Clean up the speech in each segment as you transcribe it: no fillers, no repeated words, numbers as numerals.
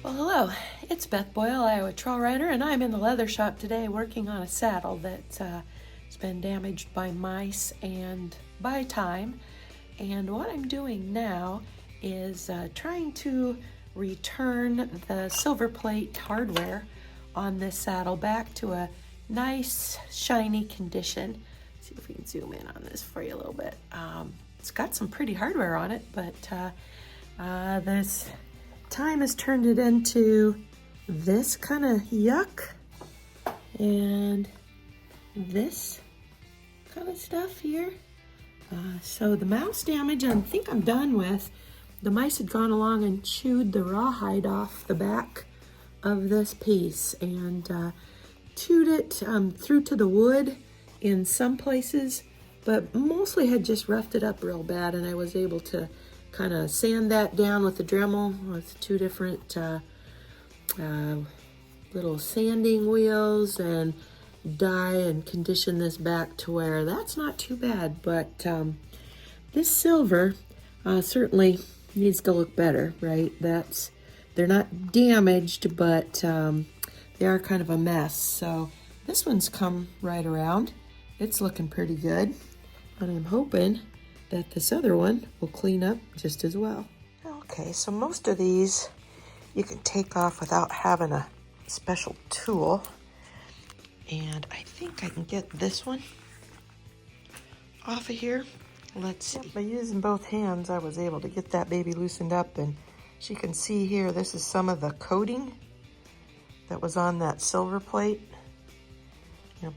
Well, hello, it's Beth Boyle, Iowa Trail Rider, and I'm in the leather shop today working on a saddle that's been damaged by mice and by time. And what I'm doing now is trying to return the silver plate hardware on this saddle back to a nice, shiny condition. Let's see if we can zoom in on this for you a little bit. It's got some pretty hardware on it, but this time has turned it into this kind of yuck and this kind of stuff here. So the mouse damage I think I'm done with. The mice had gone along and chewed the rawhide off the back of this piece and chewed it through to the wood in some places, but mostly had just roughed it up real bad, and I was able to kind of sand that down with the Dremel with two different little sanding wheels and dye and condition this back to where that's not too bad. But this silver certainly needs to look better, right? They're not damaged, but they are kind of a mess. So this one's come right around. It's looking pretty good, and I'm hoping that this other one will clean up just as well. Okay, so most of these you can take off without having a special tool. And I think I can get this one off of here. Let's see. By using both hands, I was able to get that baby loosened up, and as you can see here, this is some of the coating that was on that silver plate,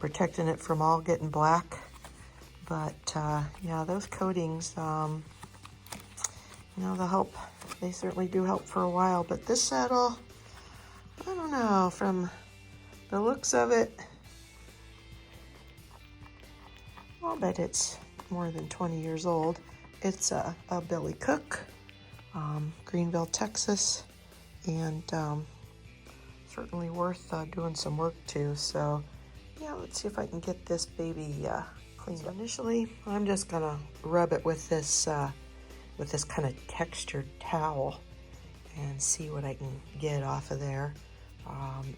protecting it from all getting black. But yeah, those coatings, they'll help. They certainly do help for a while. But this saddle, I don't know, from the looks of it, I'll bet it's more than 20 years old. It's a Billy Cook, Greenville, Texas, and certainly worth doing some work to. So yeah, let's see if I can get this baby cleaned up. Initially, I'm just gonna rub it with this kind of textured towel and see what I can get off of there.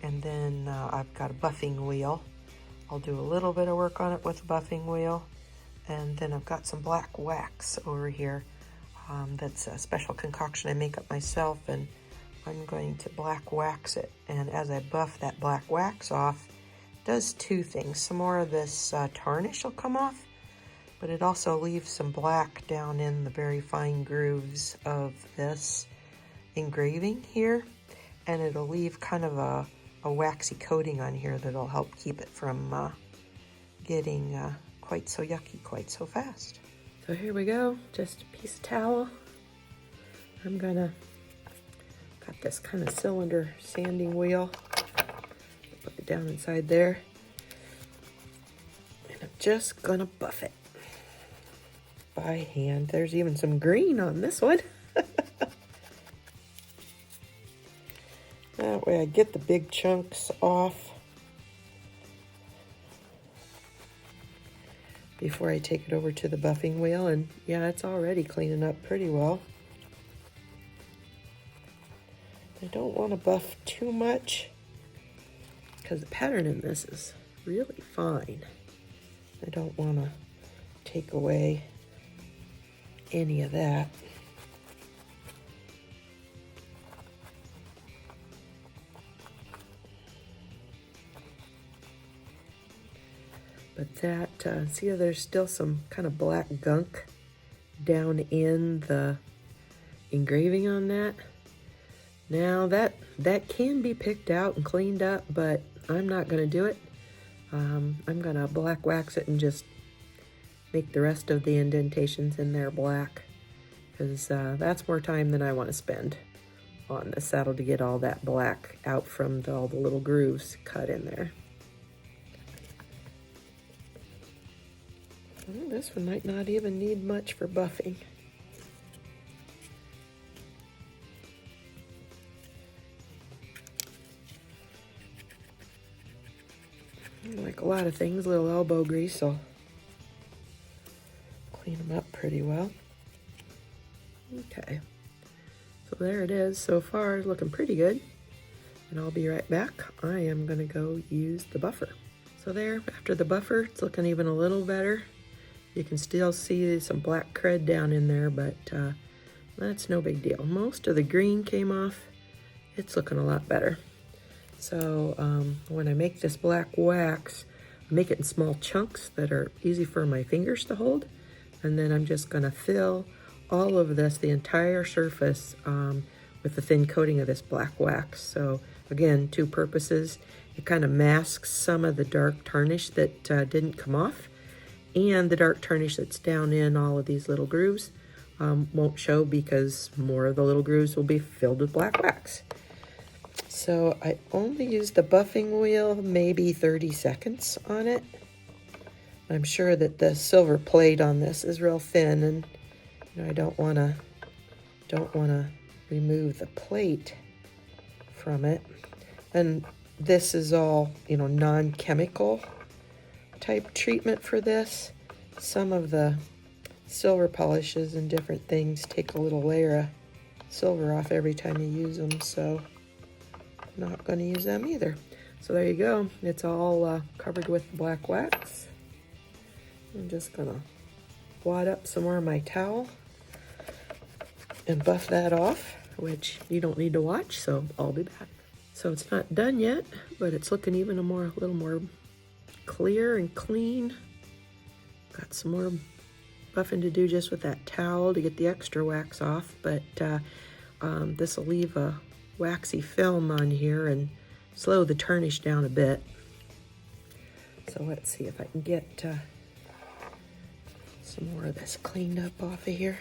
And then I've got a buffing wheel. I'll do a little bit of work on it with a buffing wheel. And then I've got some black wax over here. That's a special concoction I make up myself, and I'm going to black wax it. And as I buff that black wax off, it does two things. Some more of this tarnish will come off, but it also leaves some black down in the very fine grooves of this engraving here, and it'll leave kind of a waxy coating on here that'll help keep it from getting quite so yucky quite so fast. So here we go, just a piece of towel. I'm gonna got this kind of cylinder sanding wheel. Put it down inside there, and I'm just gonna buff it by hand. There's even some green on this one. That way I get the big chunks off before I take it over to the buffing wheel. And yeah, it's already cleaning up pretty well. I don't want to buff too much because the pattern in this is really fine. I don't want to take away any of that. But that, see how there's still some kind of black gunk down in the engraving on that? Now that can be picked out and cleaned up, but I'm not gonna do it. I'm gonna black wax it and just make the rest of the indentations in there black, because that's more time than I want to spend on the saddle to get all that black out from all the little grooves cut in there. Well, this one might not even need much for buffing. Like a lot of things, a little elbow grease will clean them up pretty well. Okay, so there it is. So far, looking pretty good. and I'll be right back. I am gonna go use the buffer. So there, after the buffer, it's looking even a little better. You can still see some black crud down in there, but that's no big deal. Most of the green came off. It's looking a lot better. So when I make this black wax, I make it in small chunks that are easy for my fingers to hold. And then I'm just gonna fill all of this, the entire surface, with the thin coating of this black wax. So again, two purposes. It kind of masks some of the dark tarnish that didn't come off, and the dark tarnish that's down in all of these little grooves won't show because more of the little grooves will be filled with black wax. So I only used the buffing wheel maybe 30 seconds on it. I'm sure that the silver plate on this is real thin, and you know, I don't want to remove the plate from it. And this is all, you know, non-chemical type treatment for this. Some of the silver polishes and different things take a little layer of silver off every time you use them, so I'm not going to use them either. So there you go. It's all covered with black wax. I'm just going to wad up some more of my towel and buff that off, which you don't need to watch, so I'll be back. So it's not done yet, but it's looking even a little more clear and clean. Got some more buffing to do just with that towel to get the extra wax off, but this will leave a waxy film on here and slow the tarnish down a bit. So let's see if I can get some more of this cleaned up off of here.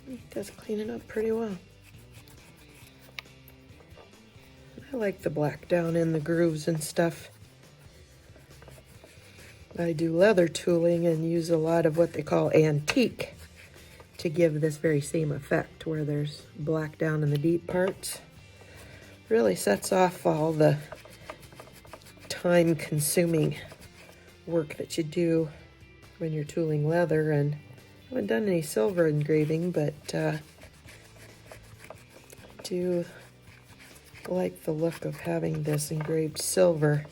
It does clean it up pretty well. I like the black down in the grooves and stuff. I do leather tooling and use a lot of what they call antique to give this very same effect, where there's black down in the deep parts. Really sets off all the time-consuming work that you do when you're tooling leather. And I haven't done any silver engraving, but I do like the look of having this engraved silver.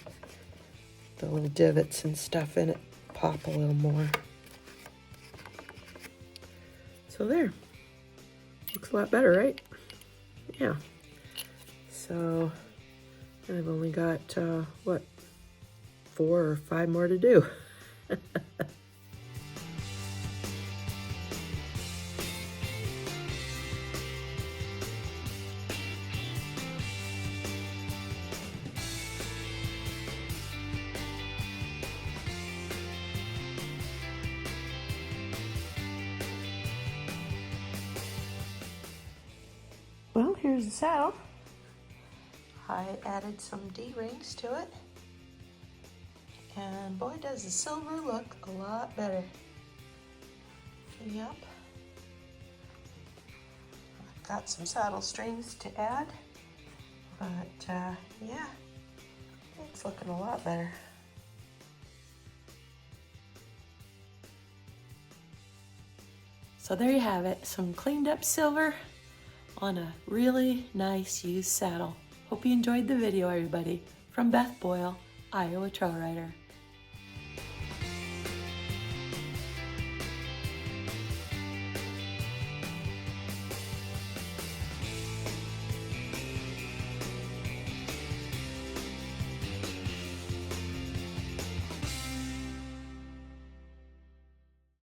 The little divots and stuff in it pop a little more. So there. Looks a lot better, right? Yeah. So I've only got, what, 4 or 5 more to do. Well, here's the saddle. I added some D-rings to it, and boy, does the silver look a lot better. Yep. I've got some saddle strings to add, but yeah, it's looking a lot better. So there you have it, some cleaned up silver on a really nice used saddle. Hope you enjoyed the video, everybody. From Beth Boyle, Iowa Trail Rider.